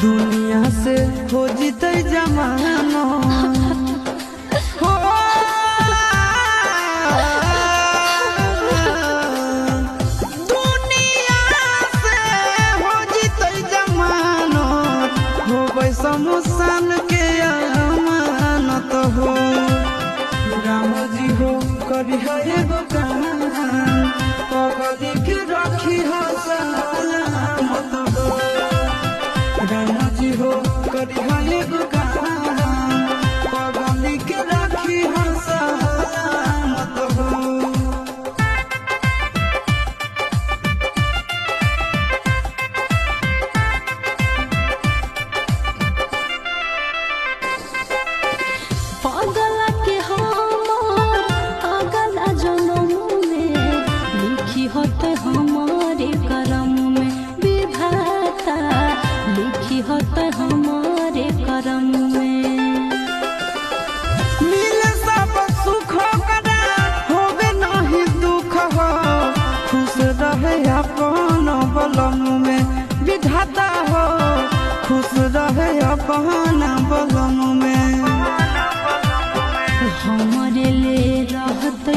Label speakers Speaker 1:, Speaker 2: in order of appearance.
Speaker 1: दुनिया से हो जीते जमानो हो दुनिया से हो जीते जमानो हो शमशान के अमानत हो राम जी हो कभी है एगो काम पगली के रखी हो सलामत हो राम जी हो कभी है एगो काम पगली के रखी हो सलामत हो।
Speaker 2: पगला के हमर अगला जन्म में लिखी होते हमारे करम में विधाता लिखी होते हमारे करम में
Speaker 1: मिले सब सुख करा होवे नहीं दुख हो खुश रहे अपन बलम में विधाता हो खुश रहे अपन बलम में
Speaker 2: हमारे ले रहते